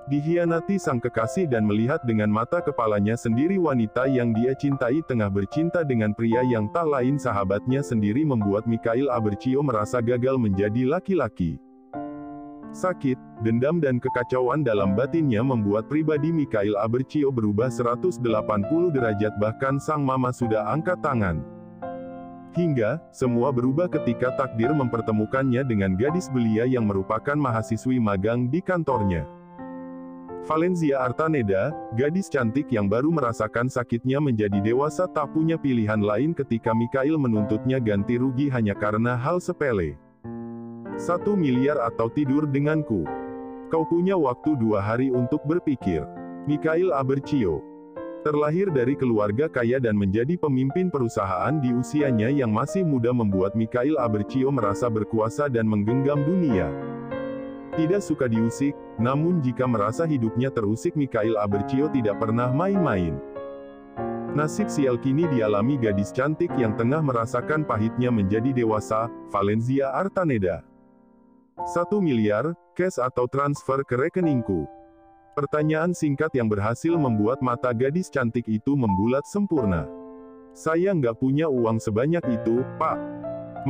Dikhianati sang kekasih dan melihat dengan mata kepalanya sendiri wanita yang dia cintai tengah bercinta dengan pria yang tak lain sahabatnya sendiri membuat Mikhail Abercio merasa gagal menjadi laki-laki. Sakit, dendam dan kekacauan dalam batinnya membuat pribadi Mikhail Abercio berubah 180 derajat, bahkan sang mama sudah angkat tangan. Hingga, semua berubah ketika takdir mempertemukannya dengan gadis belia yang merupakan mahasiswi magang di kantornya. Valencia Artaneda, gadis cantik yang baru merasakan sakitnya menjadi dewasa, tak punya pilihan lain ketika Mikhail menuntutnya ganti rugi hanya karena hal sepele. 1 miliar atau tidur denganku. Kau punya waktu 2 hari untuk berpikir. Mikhail Abercio terlahir dari keluarga kaya dan menjadi pemimpin perusahaan di usianya yang masih muda membuat Mikhail Abercio merasa berkuasa dan menggenggam dunia. Tidak suka diusik, namun jika merasa hidupnya terusik Mikhail Abercio tidak pernah main-main. Nasib sial kini dialami gadis cantik yang tengah merasakan pahitnya menjadi dewasa, Valencia Artaneda. 1 miliar, cash atau transfer ke rekeningku? Pertanyaan singkat yang berhasil membuat mata gadis cantik itu membulat sempurna. Saya nggak punya uang sebanyak itu, Pak.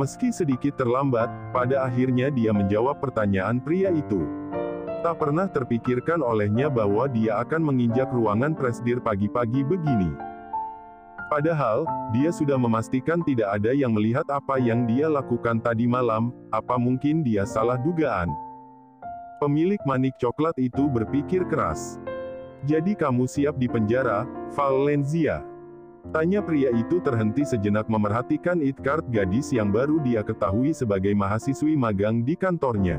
Meski sedikit terlambat, pada akhirnya dia menjawab pertanyaan pria itu. Tak pernah terpikirkan olehnya bahwa dia akan menginjak ruangan presidir pagi-pagi begini. Padahal, dia sudah memastikan tidak ada yang melihat apa yang dia lakukan tadi malam. Apa mungkin dia salah dugaan? Pemilik manik coklat itu berpikir keras. Jadi kamu siap dipenjara, Valencia? Tanya pria itu terhenti sejenak memerhatikan ID-card gadis yang baru dia ketahui sebagai mahasiswi magang di kantornya.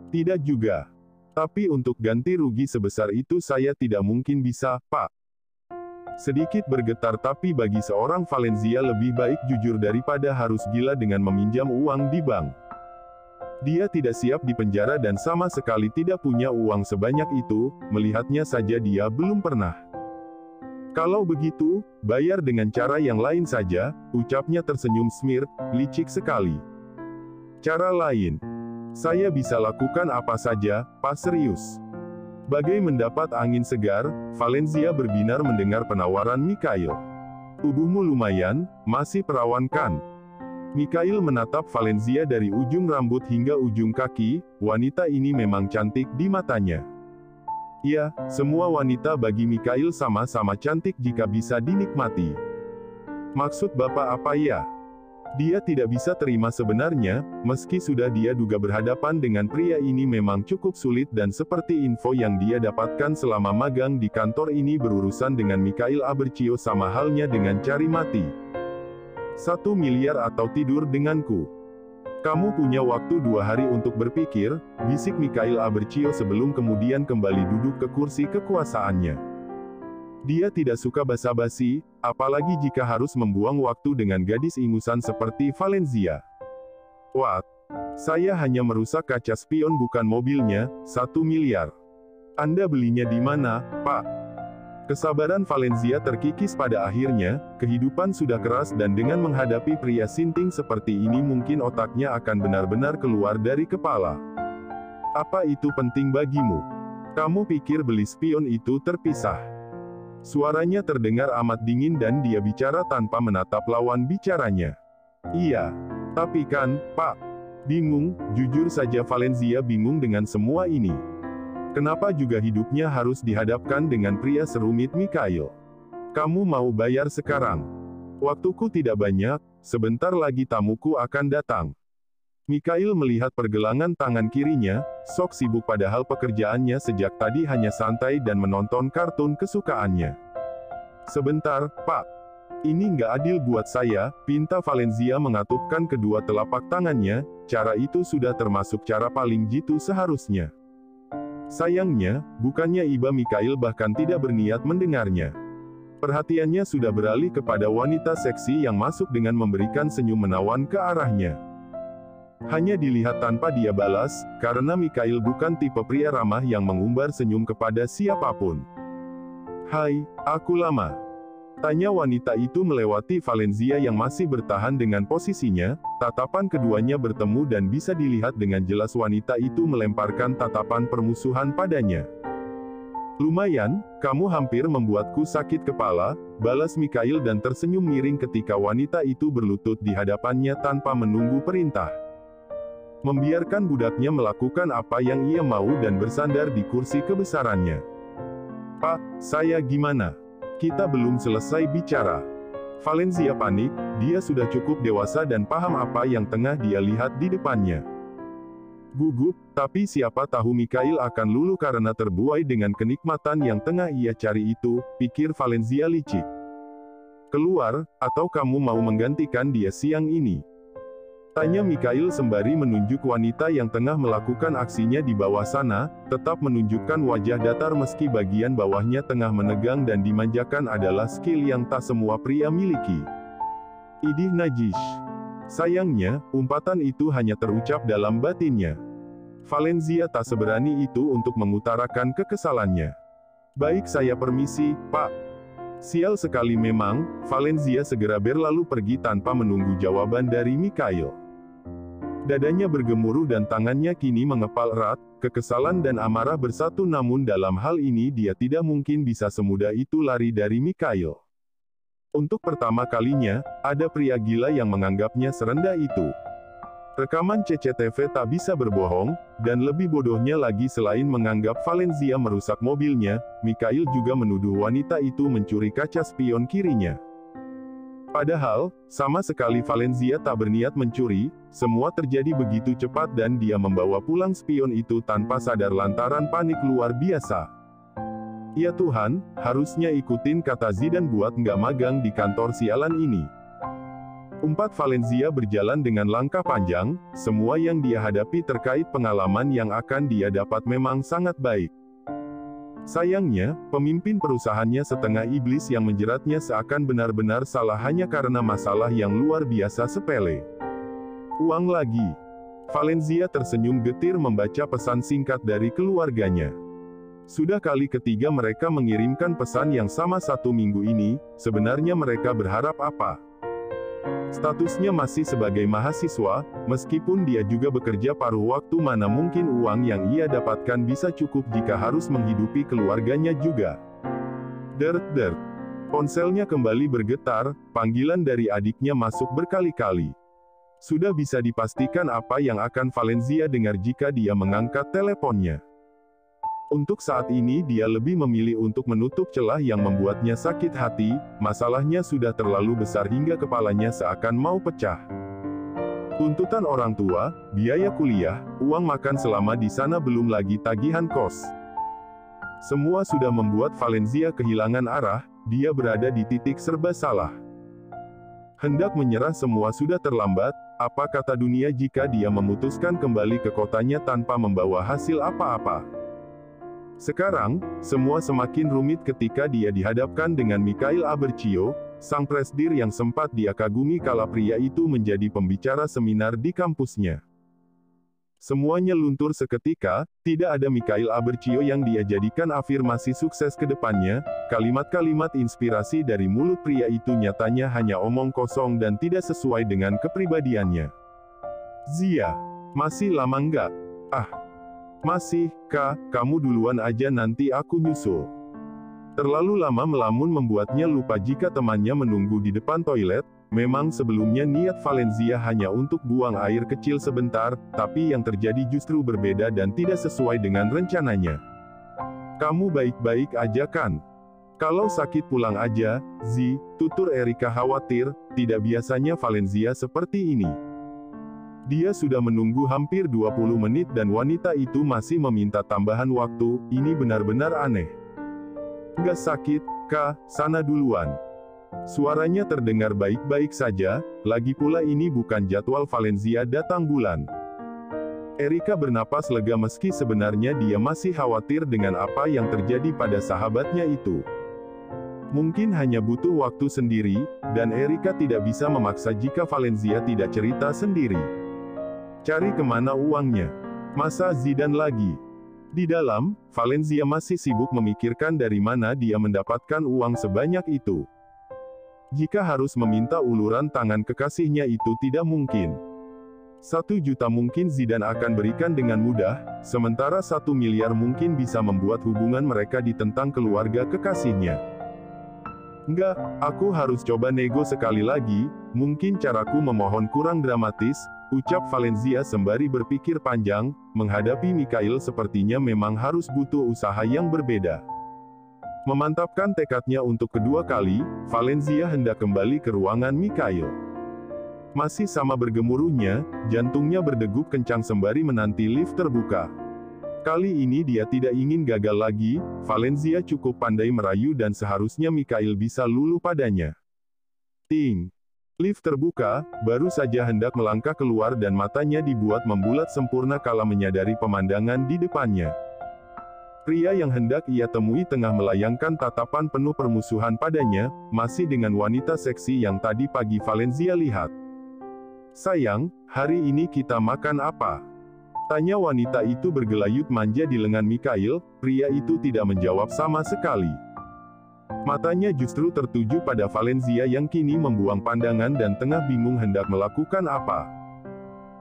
Tidak juga. Tapi untuk ganti rugi sebesar itu saya tidak mungkin bisa, Pak. Sedikit bergetar, tapi bagi seorang Valencia lebih baik jujur daripada harus gila dengan meminjam uang di bank. Dia tidak siap dipenjara dan sama sekali tidak punya uang sebanyak itu, melihatnya saja dia belum pernah. Kalau begitu, bayar dengan cara yang lain saja, ucapnya tersenyum smirk, licik sekali. Cara lain? Saya bisa lakukan apa saja, Pak, serius. Bagai mendapat angin segar, Valencia berbinar mendengar penawaran Mikhail. Tubuhmu lumayan, masih perawan kan? Mikhail menatap Valencia dari ujung rambut hingga ujung kaki, wanita ini memang cantik di matanya. Ya, semua wanita bagi Mikhail sama-sama cantik jika bisa dinikmati. Maksud Bapak apa ya? Dia tidak bisa terima sebenarnya, meski sudah dia duga berhadapan dengan pria ini memang cukup sulit dan seperti info yang dia dapatkan selama magang di kantor ini berurusan dengan Mikhail Abercio sama halnya dengan cari mati. 1 miliar atau tidur denganku. Kamu punya waktu 2 hari untuk berpikir, bisik Mikhail Abercio sebelum kemudian kembali duduk ke kursi kekuasaannya. Dia tidak suka basa-basi, apalagi jika harus membuang waktu dengan gadis ingusan seperti Valencia. What? Saya hanya merusak kaca spion bukan mobilnya, 1 miliar. Anda belinya di mana, Pak? Kesabaran Valencia terkikis pada akhirnya, kehidupan sudah keras dan dengan menghadapi pria sinting seperti ini mungkin otaknya akan benar-benar keluar dari kepala. Apa itu penting bagimu? Kamu pikir beli spion itu terpisah? Suaranya terdengar amat dingin dan dia bicara tanpa menatap lawan bicaranya. Iya. Tapi kan, Pak. Bingung, jujur saja Valencia bingung dengan semua ini. Kenapa juga hidupnya harus dihadapkan dengan pria serumit Mikhail? Kamu mau bayar sekarang? Waktuku tidak banyak, sebentar lagi tamuku akan datang. Mikhail melihat pergelangan tangan kirinya, sok sibuk padahal pekerjaannya sejak tadi hanya santai dan menonton kartun kesukaannya. Sebentar, Pak. Ini nggak adil buat saya, pinta Valencia mengatupkan kedua telapak tangannya, cara itu sudah termasuk cara paling jitu seharusnya. Sayangnya, bukannya iba Mikhail bahkan tidak berniat mendengarnya. Perhatiannya sudah beralih kepada wanita seksi yang masuk dengan memberikan senyum menawan ke arahnya. Hanya dilihat tanpa dia balas, karena Mikhail bukan tipe pria ramah yang mengumbar senyum kepada siapapun. Hai, aku Lama. Tanya wanita itu melewati Valencia yang masih bertahan dengan posisinya, tatapan keduanya bertemu dan bisa dilihat dengan jelas wanita itu melemparkan tatapan permusuhan padanya. Lumayan, kamu hampir membuatku sakit kepala, balas Mikhail dan tersenyum miring ketika wanita itu berlutut di hadapannya tanpa menunggu perintah. Membiarkan budaknya melakukan apa yang ia mau dan bersandar di kursi kebesarannya. Pak, saya gimana? Kita belum selesai bicara. Valencia panik, dia sudah cukup dewasa dan paham apa yang tengah dia lihat di depannya. Gugup, tapi siapa tahu Mikhail akan luluh karena terbuai dengan kenikmatan yang tengah ia cari itu, pikir Valencia licik. Keluar, atau kamu mau menggantikan dia siang ini? Tanya Mikhail sembari menunjuk wanita yang tengah melakukan aksinya di bawah sana, tetap menunjukkan wajah datar meski bagian bawahnya tengah menegang dan dimanjakan adalah skill yang tak semua pria miliki. Idih najis. Sayangnya, umpatan itu hanya terucap dalam batinnya. Valencia tak seberani itu untuk mengutarakan kekesalannya. Baik, saya permisi, Pak. Sial sekali memang, Valencia segera berlalu pergi tanpa menunggu jawaban dari Mikhail. Dadanya bergemuruh dan tangannya kini mengepal erat, kekesalan dan amarah bersatu, namun dalam hal ini dia tidak mungkin bisa semudah itu lari dari Mikhail. Untuk pertama kalinya, ada pria gila yang menganggapnya serendah itu. Rekaman CCTV tak bisa berbohong, dan lebih bodohnya lagi selain menganggap Valencia merusak mobilnya, Mikhail juga menuduh wanita itu mencuri kaca spion kirinya. Padahal, sama sekali Valencia tak berniat mencuri, semua terjadi begitu cepat dan dia membawa pulang spion itu tanpa sadar lantaran panik luar biasa. Ya Tuhan, harusnya ikutin kata Zidane buat nggak magang di kantor sialan ini. Umpat Valencia berjalan dengan langkah panjang, semua yang dia hadapi terkait pengalaman yang akan dia dapat memang sangat baik. Sayangnya, pemimpin perusahaannya setengah iblis yang menjeratnya seakan benar-benar salah hanya karena masalah yang luar biasa sepele. Uang lagi. Valencia tersenyum getir membaca pesan singkat dari keluarganya. Sudah kali ketiga mereka mengirimkan pesan yang sama satu minggu ini, sebenarnya mereka berharap apa? Statusnya masih sebagai mahasiswa, meskipun dia juga bekerja paruh waktu, mana mungkin uang yang ia dapatkan bisa cukup jika harus menghidupi keluarganya juga. Dert. Ponselnya kembali bergetar, panggilan dari adiknya masuk berkali-kali. Sudah bisa dipastikan apa yang akan Valencia dengar jika dia mengangkat teleponnya. Untuk saat ini dia lebih memilih untuk menutup celah yang membuatnya sakit hati, masalahnya sudah terlalu besar hingga kepalanya seakan mau pecah. Tuntutan orang tua, biaya kuliah, uang makan selama di sana belum lagi tagihan kos. Semua sudah membuat Valencia kehilangan arah, dia berada di titik serba salah. Hendak menyerah semua sudah terlambat, apa kata dunia jika dia memutuskan kembali ke kotanya tanpa membawa hasil apa-apa. Sekarang, semua semakin rumit ketika dia dihadapkan dengan Mikhail Abercio, sang presidir yang sempat dia kagumi kala pria itu menjadi pembicara seminar di kampusnya. Semuanya luntur seketika, tidak ada Mikhail Abercio yang dia jadikan afirmasi sukses ke depannya, kalimat-kalimat inspirasi dari mulut pria itu nyatanya hanya omong kosong dan tidak sesuai dengan kepribadiannya. Zia, masih lama nggak? Masih, Kak, kamu duluan aja nanti aku nyusul. Terlalu lama melamun membuatnya lupa jika temannya menunggu di depan toilet. Memang sebelumnya niat Valencia hanya untuk buang air kecil sebentar, tapi yang terjadi justru berbeda dan tidak sesuai dengan rencananya. Kamu baik-baik aja kan? Kalau sakit pulang aja, Zi, tutur Erika khawatir, tidak biasanya Valencia seperti ini. Dia sudah menunggu hampir 20 menit dan wanita itu masih meminta tambahan waktu, ini benar-benar aneh. Nggak sakit, Kak, sana duluan. Suaranya terdengar baik-baik saja, lagi pula ini bukan jadwal Valencia datang bulan. Erika bernapas lega meski sebenarnya dia masih khawatir dengan apa yang terjadi pada sahabatnya itu. Mungkin hanya butuh waktu sendiri, dan Erika tidak bisa memaksa jika Valencia tidak cerita sendiri. Cari kemana uangnya? Masa Zidane lagi? Di dalam, Valencia masih sibuk memikirkan dari mana dia mendapatkan uang sebanyak itu. Jika harus meminta uluran tangan kekasihnya itu tidak mungkin. 1 juta mungkin Zidane akan berikan dengan mudah, sementara 1 miliar mungkin bisa membuat hubungan mereka ditentang keluarga kekasihnya. Enggak, aku harus coba nego sekali lagi, mungkin caraku memohon kurang dramatis, ucap Valencia sembari berpikir panjang, menghadapi Mikhail sepertinya memang harus butuh usaha yang berbeda. Memantapkan tekadnya untuk kedua kali, Valencia hendak kembali ke ruangan Mikhail. Masih sama bergemuruhnya, jantungnya berdegup kencang sembari menanti lift terbuka. Kali ini dia tidak ingin gagal lagi, Valencia cukup pandai merayu dan seharusnya Mikhail bisa luluh padanya. Ting! Lift terbuka, baru saja hendak melangkah keluar dan matanya dibuat membulat sempurna kala menyadari pemandangan di depannya. Pria yang hendak ia temui tengah melayangkan tatapan penuh permusuhan padanya, masih dengan wanita seksi yang tadi pagi Valencia lihat. "Sayang, hari ini kita makan apa?" tanya wanita itu bergelayut manja di lengan Mikhail. Pria itu tidak menjawab sama sekali. Matanya justru tertuju pada Valencia yang kini membuang pandangan dan tengah bingung hendak melakukan apa.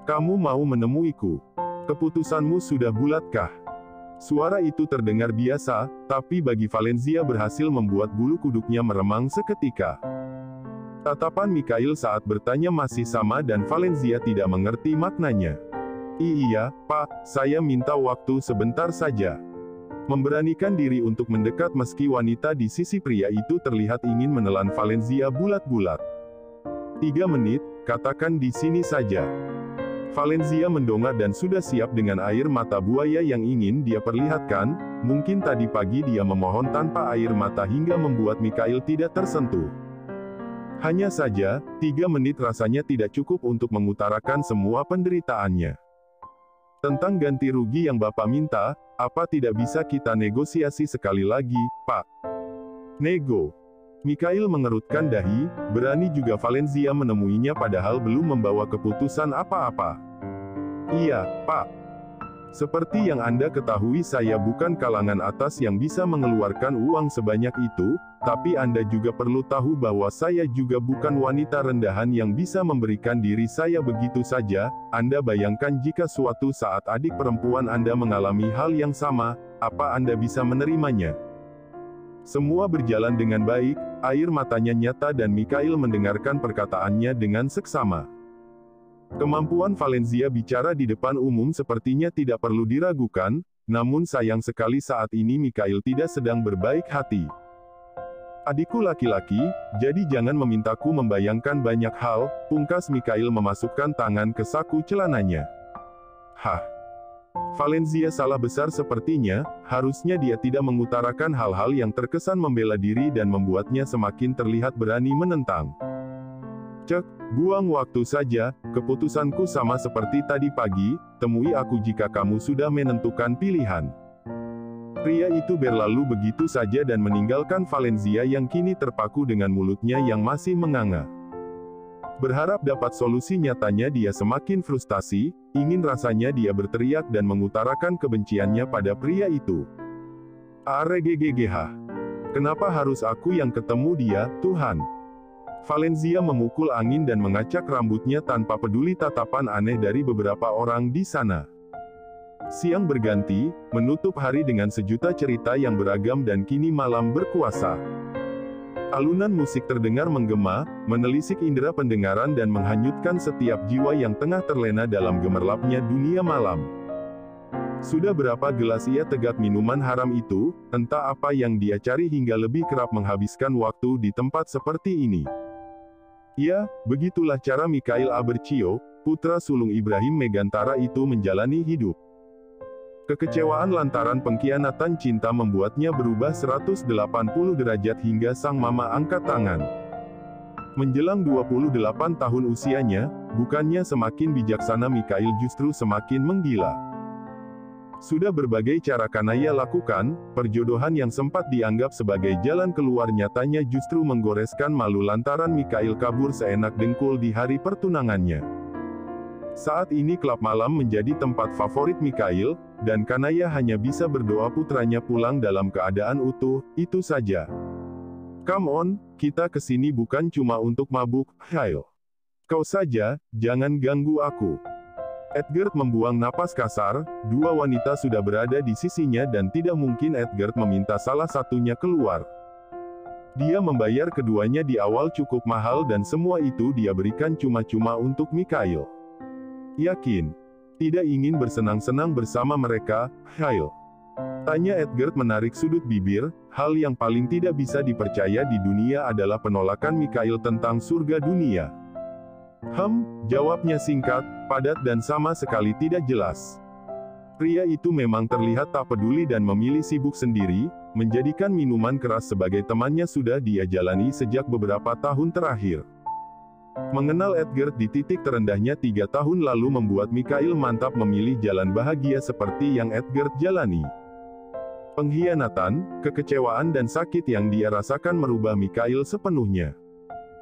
"Kamu mau menemuiku? Keputusanmu sudah bulatkah?" Suara itu terdengar biasa, tapi bagi Valencia berhasil membuat bulu kuduknya meremang seketika. Tatapan Mikhail saat bertanya masih sama dan Valencia tidak mengerti maknanya. "Iya, Pak, saya minta waktu sebentar saja." Memberanikan diri untuk mendekat meski wanita di sisi pria itu terlihat ingin menelan Valencia bulat-bulat. 3 menit, katakan di sini saja. Valencia mendongak dan sudah siap dengan air mata buaya yang ingin dia perlihatkan. Mungkin tadi pagi dia memohon tanpa air mata hingga membuat Mikhail tidak tersentuh. Hanya saja, 3 menit rasanya tidak cukup untuk mengutarakan semua penderitaannya. "Tentang ganti rugi yang Bapak minta, apa tidak bisa kita negosiasi sekali lagi, Pak?" "Nego?" Mikhail mengerutkan dahi, berani juga Valencia menemuinya padahal belum membawa keputusan apa-apa. "Iya, Pak. Seperti yang Anda ketahui saya bukan kalangan atas yang bisa mengeluarkan uang sebanyak itu, tapi Anda juga perlu tahu bahwa saya juga bukan wanita rendahan yang bisa memberikan diri saya begitu saja. Anda bayangkan jika suatu saat adik perempuan Anda mengalami hal yang sama, apa Anda bisa menerimanya?" Semua berjalan dengan baik, air matanya nyata dan Mikhail mendengarkan perkataannya dengan seksama. Kemampuan Valencia bicara di depan umum sepertinya tidak perlu diragukan, namun sayang sekali saat ini Mikhail tidak sedang berbaik hati. "Adikku laki-laki, jadi jangan memintaku membayangkan banyak hal," pungkas Mikhail memasukkan tangan ke saku celananya. "Hah? Valencia salah besar sepertinya, harusnya dia tidak mengutarakan hal-hal yang terkesan membela diri dan membuatnya semakin terlihat berani menentang. Cek, buang waktu saja, keputusanku sama seperti tadi pagi, temui aku jika kamu sudah menentukan pilihan." Pria itu berlalu begitu saja dan meninggalkan Valencia yang kini terpaku dengan mulutnya yang masih menganga. Berharap dapat solusi, nyatanya dia semakin frustasi, ingin rasanya dia berteriak dan mengutarakan kebenciannya pada pria itu. "Aregggh. Kenapa harus aku yang ketemu dia, Tuhan?" Valencia memukul angin dan mengacak rambutnya tanpa peduli tatapan aneh dari beberapa orang di sana. Siang berganti, menutup hari dengan sejuta cerita yang beragam dan kini malam berkuasa. Alunan musik terdengar menggema, menelisik indera pendengaran dan menghanyutkan setiap jiwa yang tengah terlena dalam gemerlapnya dunia malam. Sudah berapa gelas ia tegak minuman haram itu, entah apa yang dia cari hingga lebih kerap menghabiskan waktu di tempat seperti ini. Ya, begitulah cara Mikhail Abercio, putra sulung Ibrahim Megantara itu menjalani hidup. Kekecewaan lantaran pengkhianatan cinta membuatnya berubah 180 derajat hingga sang mama angkat tangan. Menjelang 28 tahun usianya, bukannya semakin bijaksana, Mikhail justru semakin menggila. Sudah berbagai cara Kanaya lakukan, perjodohan yang sempat dianggap sebagai jalan keluar nyatanya justru menggoreskan malu lantaran Mikhail kabur seenak dengkul di hari pertunangannya. Saat ini klub malam menjadi tempat favorit Mikhail, dan Kanaya hanya bisa berdoa putranya pulang dalam keadaan utuh, itu saja. "Come on, kita kesini bukan cuma untuk mabuk, Hail. Kau saja, jangan ganggu aku." Edgard membuang napas kasar, dua wanita sudah berada di sisinya dan tidak mungkin Edgard meminta salah satunya keluar. Dia membayar keduanya di awal cukup mahal dan semua itu dia berikan cuma-cuma untuk Mikhail. Yakin? Tidak ingin bersenang-senang bersama mereka, Mikhail? Tanya Edgard menarik sudut bibir. Hal yang paling tidak bisa dipercaya di dunia adalah penolakan Mikhail tentang surga dunia. Jawabnya singkat, padat dan sama sekali tidak jelas. Pria itu memang terlihat tak peduli dan memilih sibuk sendiri, menjadikan minuman keras sebagai temannya sudah dia jalani sejak beberapa tahun terakhir. Mengenal Edgard di titik terendahnya 3 tahun lalu membuat Mikhail mantap memilih jalan bahagia seperti yang Edgard jalani. Pengkhianatan, kekecewaan dan sakit yang dia rasakan merubah Mikhail sepenuhnya.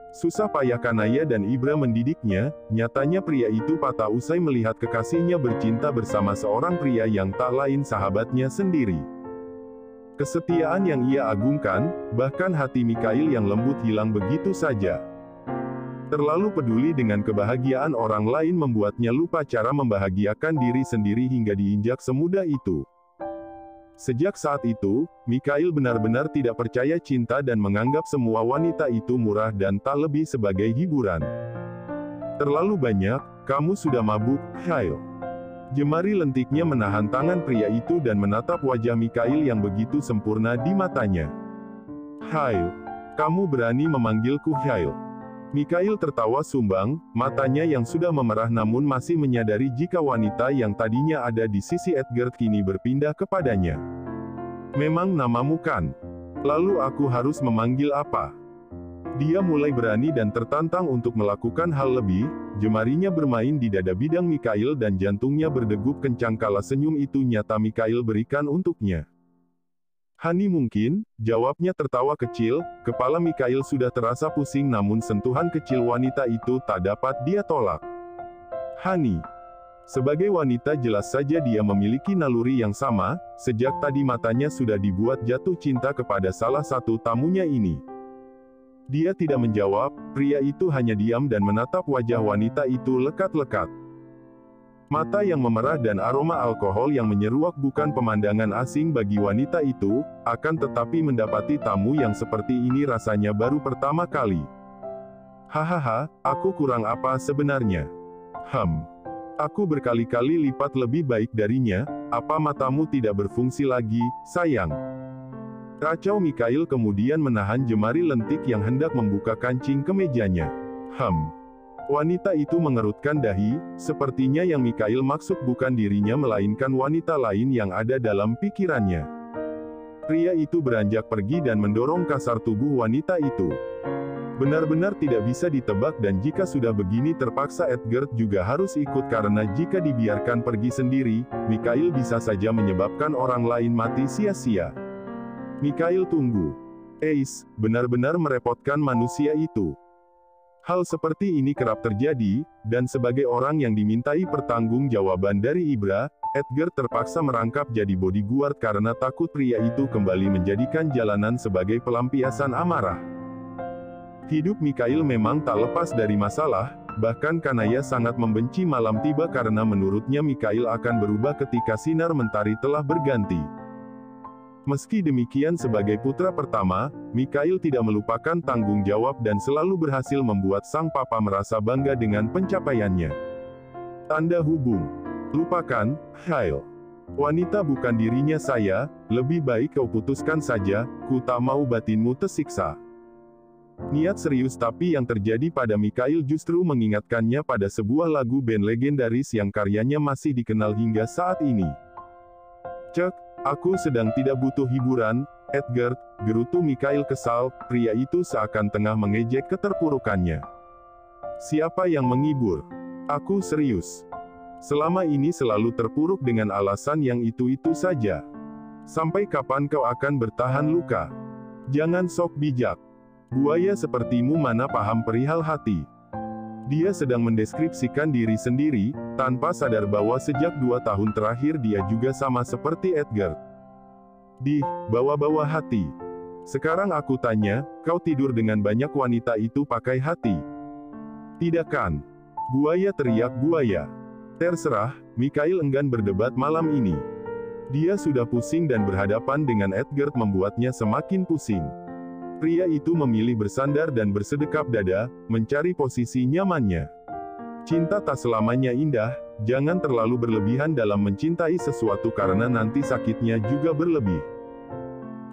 Susah payah Kanaya dan Ibra mendidiknya, nyatanya pria itu patah usai melihat kekasihnya bercinta bersama seorang pria yang tak lain sahabatnya sendiri. Kesetiaan yang ia agungkan, bahkan hati Mikhail yang lembut hilang begitu saja. Terlalu peduli dengan kebahagiaan orang lain membuatnya lupa cara membahagiakan diri sendiri hingga diinjak semudah itu. Sejak saat itu, Mikhail benar-benar tidak percaya cinta dan menganggap semua wanita itu murah dan tak lebih sebagai hiburan. Terlalu banyak, kamu sudah mabuk, Mikhail. Jemari lentiknya menahan tangan pria itu dan menatap wajah Mikhail yang begitu sempurna di matanya. Mikhail, kamu berani memanggilku Mikhail? Mikhail tertawa sumbang, matanya yang sudah memerah namun masih menyadari jika wanita yang tadinya ada di sisi Edgard kini berpindah kepadanya. Memang namamu kan? Lalu aku harus memanggil apa? Dia mulai berani dan tertantang untuk melakukan hal lebih, jemarinya bermain di dada bidang Mikhail dan jantungnya berdegup kencang kala senyum itu nyata Mikhail berikan untuknya. Hani mungkin, jawabnya tertawa kecil, kepala Mikhail sudah terasa pusing namun sentuhan kecil wanita itu tak dapat dia tolak. Hani. Sebagai wanita jelas saja dia memiliki naluri yang sama, sejak tadi matanya sudah dibuat jatuh cinta kepada salah satu tamunya ini. Dia tidak menjawab, pria itu hanya diam dan menatap wajah wanita itu lekat-lekat. Mata yang memerah dan aroma alkohol yang menyeruak bukan pemandangan asing bagi wanita itu, akan tetapi mendapati tamu yang seperti ini rasanya baru pertama kali. Hahaha, aku kurang apa sebenarnya? Aku berkali-kali lipat lebih baik darinya, apa matamu tidak berfungsi lagi, sayang? Kacau Mikhail kemudian menahan jemari lentik yang hendak membuka kancing kemejanya. Wanita itu mengerutkan dahi, sepertinya yang Mikhail maksud bukan dirinya melainkan wanita lain yang ada dalam pikirannya. Pria itu beranjak pergi dan mendorong kasar tubuh wanita itu. Benar-benar tidak bisa ditebak dan jika sudah begini terpaksa Edgard juga harus ikut karena jika dibiarkan pergi sendiri, Mikhail bisa saja menyebabkan orang lain mati sia-sia. Mikhail tunggu. Benar-benar merepotkan manusia itu. Hal seperti ini kerap terjadi, dan sebagai orang yang dimintai pertanggungjawaban dari Ibra, Edgard terpaksa merangkap jadi bodyguard karena takut pria itu kembali menjadikan jalanan sebagai pelampiasan amarah. Hidup Mikhail memang tak lepas dari masalah, bahkan Kanaya sangat membenci malam tiba karena menurutnya Mikhail akan berubah ketika sinar mentari telah berganti. Meski demikian sebagai putra pertama, Mikhail tidak melupakan tanggung jawab dan selalu berhasil membuat sang papa merasa bangga dengan pencapaiannya. Tanda hubung. Lupakan, Mikhail. Wanita bukan dirinya saya, lebih baik kau putuskan saja, ku tak mau batinmu tersiksa. Niat serius tapi yang terjadi pada Mikhail justru mengingatkannya pada sebuah lagu band legendaris yang karyanya masih dikenal hingga saat ini. Aku sedang tidak butuh hiburan, Edgard, gerutu Mikhail kesal, pria itu seakan tengah mengejek keterpurukannya. Siapa yang menghibur? Aku serius. Selama ini selalu terpuruk dengan alasan yang itu-itu saja. Sampai kapan kau akan bertahan luka? Jangan sok bijak. Buaya sepertimu mana paham perihal hati. Dia sedang mendeskripsikan diri sendiri, tanpa sadar bahwa sejak 2 tahun terakhir dia juga sama seperti Edgard. Bawa-bawa hati. Sekarang aku tanya, kau tidur dengan banyak wanita itu pakai hati? Tidak kan? Buaya teriak buaya. Terserah, Mikhail enggan berdebat malam ini. Dia sudah pusing dan berhadapan dengan Edgard membuatnya semakin pusing. Pria itu memilih bersandar dan bersedekap dada, mencari posisi nyamannya. Cinta tak selamanya indah, jangan terlalu berlebihan dalam mencintai sesuatu karena nanti sakitnya juga berlebih.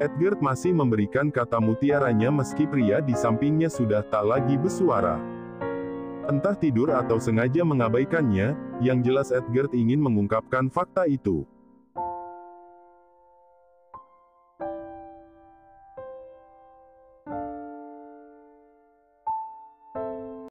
Edgard masih memberikan kata mutiaranya meski pria di sampingnya sudah tak lagi bersuara. Entah tidur atau sengaja mengabaikannya, yang jelas Edgard ingin mengungkapkan fakta itu.